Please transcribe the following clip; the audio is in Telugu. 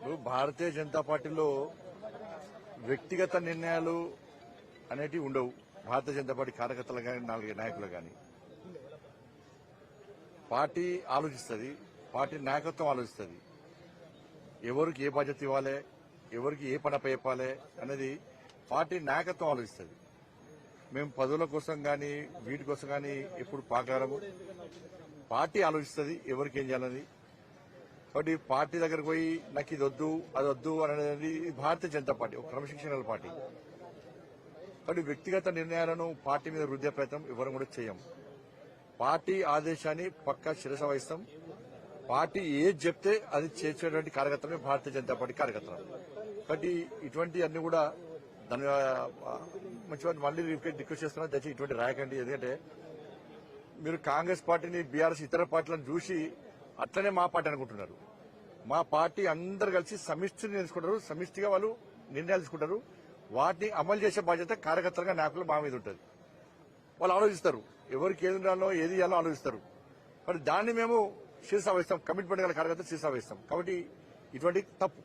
ఇప్పుడు భారతీయ జనతా పార్టీలో వ్యక్తిగత నిర్ణయాలు అనేటివి ఉండవు. భారతీయ జనతా పార్టీ కార్యకర్తలు కానీ నాయకులు కానీ పార్టీ ఆలోచిస్తుంది, పార్టీ నాయకత్వం ఆలోచిస్తుంది. ఎవరికి ఏ బాధ్యత ఇవ్వాలి, ఎవరికి ఏ పని చెప్పాలి అనేది పార్టీ నాయకత్వం ఆలోచిస్తుంది. మేము పదవుల కోసం కానీ వీటి కోసం కానీ ఎప్పుడు పాకారము. పార్టీ ఆలోచిస్తుంది ఎవరికి ఏం చేయాలని. కాబట్టి పార్టీ దగ్గరకు పోయి నాకు ఇది వద్దు అది వద్దు అనేది భారతీయ జనతా పార్టీ ఒక క్రమశిక్షణ పార్టీ. కాబట్టి వ్యక్తిగత నిర్ణయాలను పార్టీ మీద రుద్దే ప్రయత్నం ఎవరు కూడా చేయం. పార్టీ ఆదేశాన్ని పక్కా శిరస వహిస్తాం. పార్టీ ఏది చెప్తే అది చేసేటువంటి కార్యకర్తలే భారతీయ జనతా పార్టీ కార్యకర్తలు. కాబట్టి ఇటువంటి అన్ని కూడా దాని మంచి మళ్ళీ రిక్వెస్ట్ చేస్తున్నా, దయచేసి ఇటువంటి రాయకండి. ఎందుకంటే మీరు కాంగ్రెస్ పార్టీని, బీఆర్ఎస్ ఇతర పార్టీలను చూసి అట్లనే మా పార్టీ అనుకుంటున్నారు. మా పార్టీ అందరు కలిసి సమిష్టిని తెలుసుకుంటారు, సమిష్టిగా వాళ్ళు నిర్ణయాలు తీసుకుంటారు. వాటిని అమలు చేసే బాధ్యత కార్యకర్తలుగా నాయకులు మా మీద ఉంటుంది. వాళ్ళు ఆలోచిస్తారు, ఎవరికి ఏది ఉండాలో ఏది ఇవ్వాలో ఆలోచిస్తారు. మరి దాన్ని మేము శిరస వహిస్తాం. కమిట్మెంట్ గల కార్యకర్తలు శిరస వహిస్తాం. కాబట్టి ఇటువంటి తప్పు